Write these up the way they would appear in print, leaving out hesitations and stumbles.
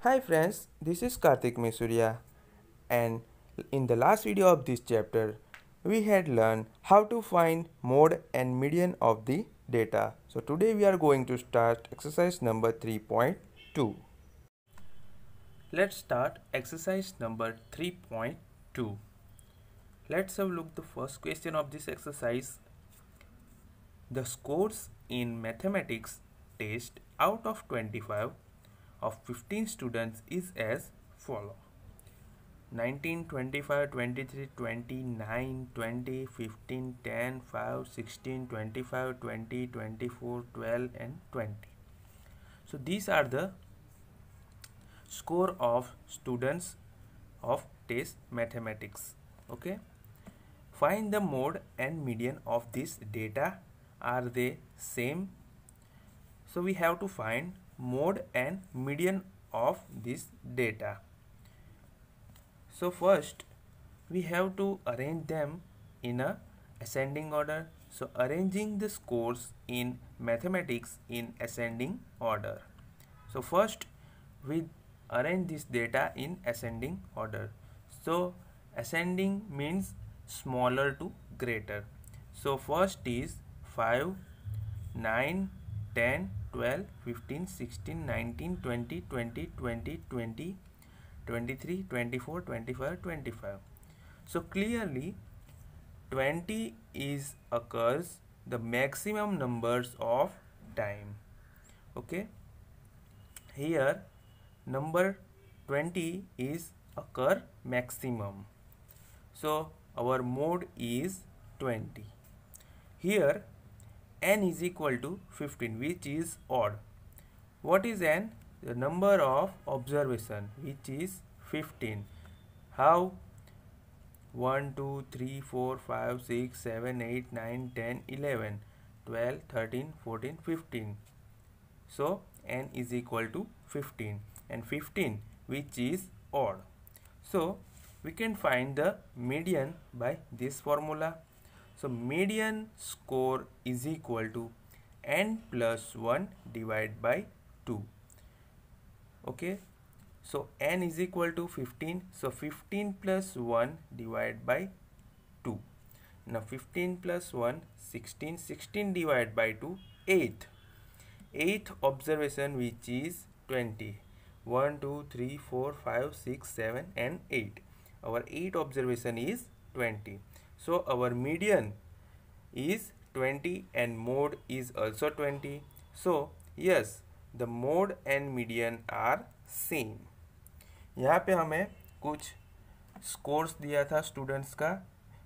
Hi friends, this is Karthik Mesuria, and in the last video of this chapter, we had learned how to find mode and median of the data. So today we are going to start exercise number 3.2. Let's start exercise number 3.2. Let's have a look at the first question of this exercise. The scores in mathematics test out of 25 of 15 students is as follow: 19, 25, 23, 29, 20, 15, 10, 5, 16, 25, 20, 24, 12 and 20. So these are the score of students of test mathematics. Okay. Find the mode and median of this data. Are they same? So we have to find mode and median of this data. So first we have to arrange them in a ascending order. So arranging the scores in mathematics in ascending order. So first we arrange this data in ascending order. So ascending means smaller to greater. So first is 5, 9, 10, 12, 15, 16, 19, 20, 20, 20, 20, 23, 24, 25, 25. So clearly 20 is occurs the maximum numbers of time. Okay. Here number 20 is occur maximum. So our mode is 20. Here n is equal to 15, which is odd. What is n? The number of observation, which is 15. How? 1, 2, 3, 4, 5, 6, 7, 8, 9, 10, 11, 12, 13, 14, 15. So n is equal to 15 and 15, which is odd. So we can find the median by this formula. So median score is equal to n plus 1 divided by 2. Okay. So n is equal to 15. So 15 plus 1 divided by 2. Now 15 plus 1, 16. 16 divided by 2, 8. 8th observation, which is 20. 1, 2, 3, 4, 5, 6, 7 and 8. Our 8th observation is 20. So our median is 20 and mode is also 20. So yes, the mode and median are same. यहाँ पे हमें कुछ scores दिया था students का,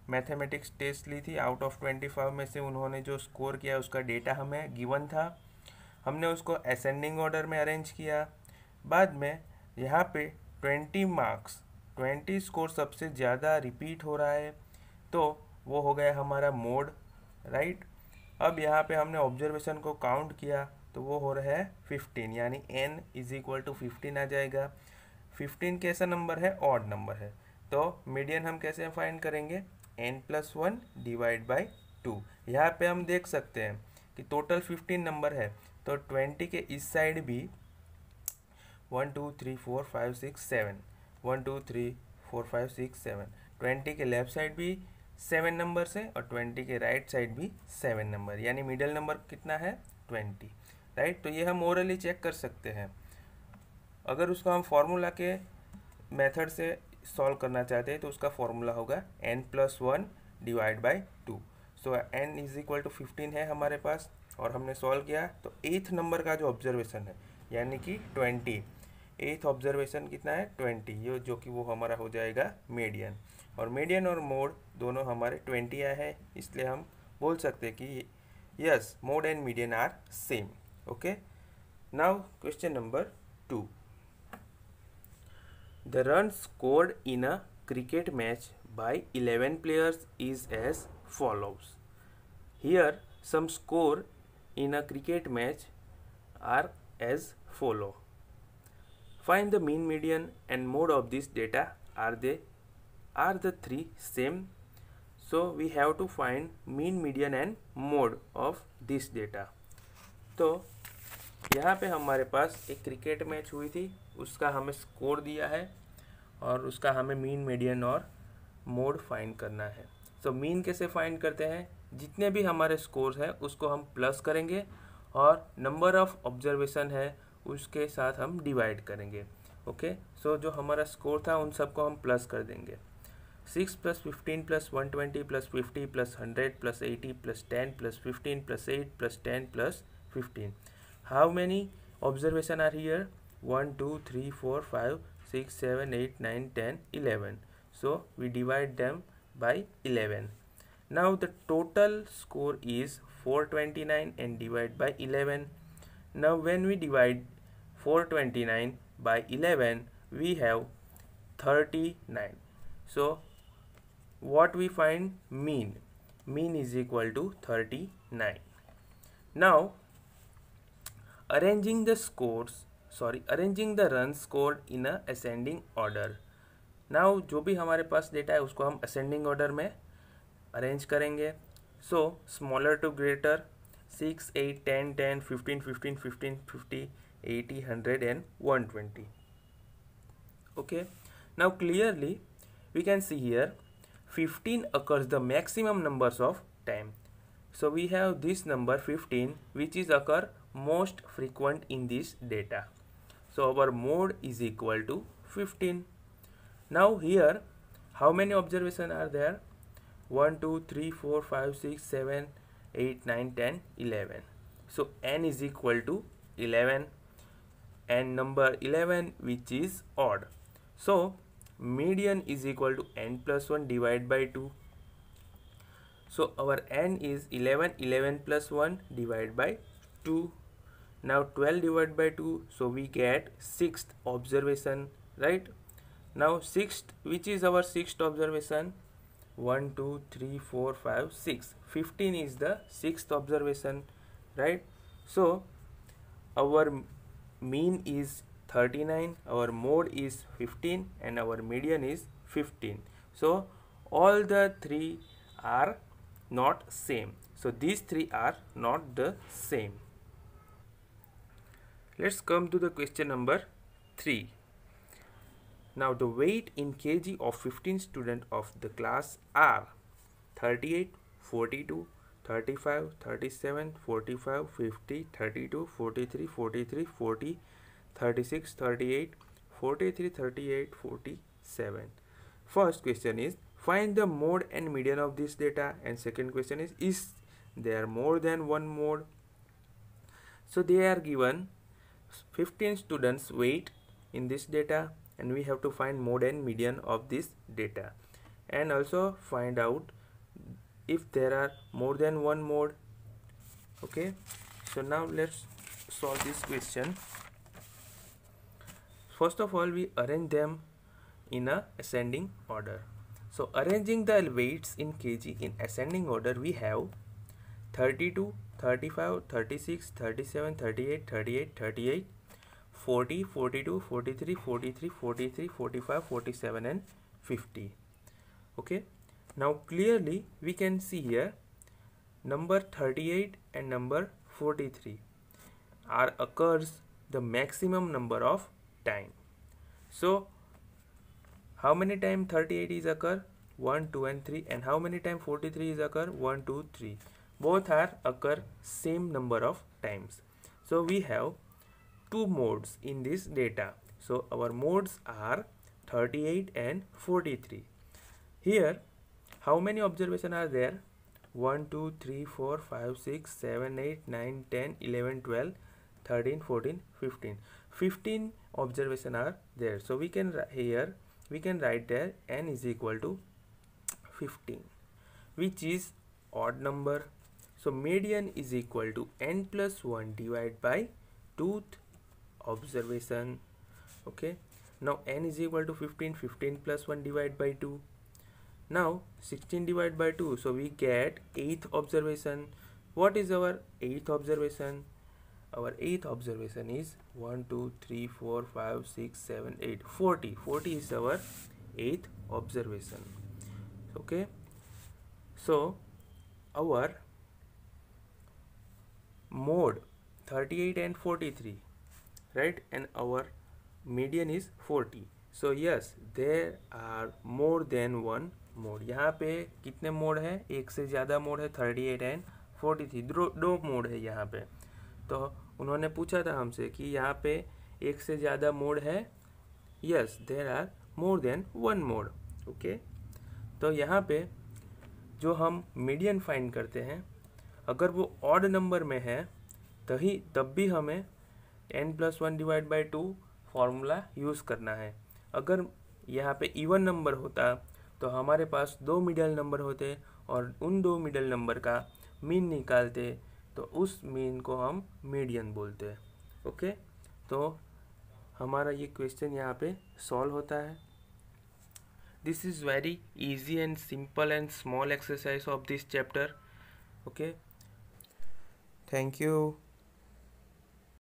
mathematics test ली थी, out of 25 में से उन्होंने जो स्कोर किया उसका डेटा हमें गिवन था. हमने उसको असेंडिंग ऑर्डर में अरेंज किया. बाद में यहाँ पे 20 मार्क्स, 20 स्कोर सबसे ज़्यादा रिपीट हो रहा है, तो वो हो गया हमारा मोड, राइट. अब यहाँ पे हमने ऑब्जर्वेशन को काउंट किया तो वो हो रहा है 15, यानी n इज इक्वल टू 15 आ जाएगा. 15 कैसा नंबर है? ऑड नंबर है. तो मीडियन हम कैसे फाइंड करेंगे? n plus 1 divide by 2. यहाँ पे हम देख सकते हैं कि टोटल 15 नंबर है, तो 20 के इस साइड भी 1 2 3 4 5 6 7, 1 2 3 4 5 6 7, 20 के लेफ्ट साइड भी 7 नंबर से और 20 के राइट साइड भी 7 नंबर, यानी मिडिल नंबर कितना है? 20, राइट. तो ये हम ओरली चेक कर सकते हैं. अगर उसको हम फॉर्मूला के मेथड से सॉल्व करना चाहते हैं तो उसका फॉर्मूला होगा n plus 1 divide by 2. So n is equal to 15 है हमारे पास और हमने सॉल्व किया तो 8th नंबर का जो ऑब्जर्वेशन है यानी कि 20, 8th ऑब्जर्वेशन कितना है? 20, ये जो कि वो हमारा हो जाएगा मीडियन. और मीडियन और मोड दोनों हमारे 20 आए हैं, इसलिए हम बोल सकते हैं कि yes, mode and median are same. Okay. Now question number 2. The runs scored in a cricket match by 11 players is as follows. Here some score in a cricket match are as follow. Find the mean, median and mode of this data. Are the three same? So we have to find mean, median and mode of this data. तो यहाँ पे हमारे पास एक cricket match हुई थी, उसका हमें score दिया है और उसका हमें मीन, मीडियन और मोड फाइंड करना है। सो मीन कैसे फाइंड करते हैं, जितने भी हमारे स्कोर्स हैं उसको हम प्लस करेंगे और नंबर ऑफ ऑब्जर्वेशन है उसके साथ हम डिवाइड करेंगे। ओके, सो जो हमारा स्कोर था उन सबको हम प्लस कर देंगे। 6 + 15 + 120 + 50 + 100 + 80 + 10 + 15 + 8 + 10 + 15. How many observation are here? 1, 2, 3, 4, 5, 6, 7, 8, 9, 10, 11. So we divide them by 11. Now the total score is 429 and divide by 11. Now when we divide 429 by 11, we have 39. So what we find? Mean is equal to 39. Now arranging the runs scored in a ascending order. Now जो भी हमारे पास data है उसको हम ascending order में arrange करेंगे। सो smaller to greater, 6, 8, 10, 10, 15, 15, 15, 50, 80, 100 and 120. Okay, now clearly we can see here 15 occurs the maximum numbers of time. So we have this number 15 which is occur most frequent in this data. So our mode is equal to 15. Now here how many observations are there? 1, 2, 3, 4, 5, 6, 7, 8, 9, 10, 11. So n is equal to 11 and number 11 which is odd. So median is equal to n plus 1 divided by 2. So our n is 11, 11 plus 1 divided by 2. Now 12 divided by 2, so we get 6th observation, right? Now 6th, which is our 6th observation? 1, 2, 3, 4, 5, 6. 15 is the 6th observation, right? So our mean is 39, our mode is 15 and our median is 15. So all the three are not same. So these three are not the same. Let's come to the question number 3. Now the weight in kg of 15 students of the class are 38, 42, 35, 37, 45, 50, 32, 43, 43, 40, 36, 38, 43, 38, 47. First question is find the mode and median of this data, and second question is there more than one mode? So they are given 15 students weight in this data and we have to find mode and median of this data and also find out if there are more than one mode. Okay, so now let's solve this question. First of all, we arrange them in a ascending order. So arranging the weights in kg in ascending order, we have 32, 35, 36, 37, 38, 38, 38, 40, 42, 43, 43, 43, 45, 47 and 50. Okay, now clearly we can see here number 38 and number 43 are occurs the maximum number of time. So how many time 38 is occur? 1, 2 and 3. And how many time 43 is occur? 1, 2, 3. Both are occur same number of times. So we have two modes in this data. So our modes are 38 and 43. Here how many observations are there? 1, 2, 3, 4, 5, 6, 7, 8, 9, 10, 11, 12, 13, 14, 15. 15 observations are there. So we can here we can write there n is equal to 15, which is odd number. So median is equal to n plus 1 divided by 2th observation. Okay, now n is equal to 15, 15 plus 1 divided by 2. Now 16 divided by 2, so we get 8th observation. What is our 8th observation? Our 8th observation is 1, 2, 3, 4, 5, 6, 7, 8, 40. 40 is our 8th observation. Okay, so our mode 38 and 43, right? And our median is 40. So yes, there are more than one mode. यहाँ पे कितने mode है? एक से ज़्यादा mode है, 38 and 43, दो mode है यहाँ पे. तो उन्होंने पूछा था हमसे कि यहाँ पे एक से ज़्यादा मोड है. Yes, there are more than one mode. Okay, तो यहाँ पे जो हम मीडियन फाइंड करते हैं, अगर वो ऑड नंबर में है तब भी हमें n+1 divide by 2 formula use करना है. अगर यहाँ पे इवन नंबर होता तो हमारे पास दो मिडल नंबर होते और उन दो मिडल नंबर का मीन निकालते, तो उस मीन को हम मीडियन बोलते हैं. ओके, तो हमारा ये क्वेश्चन यहाँ पे सॉल्व होता है. This is very easy and simple and small exercise of this chapter. Okay, thank you.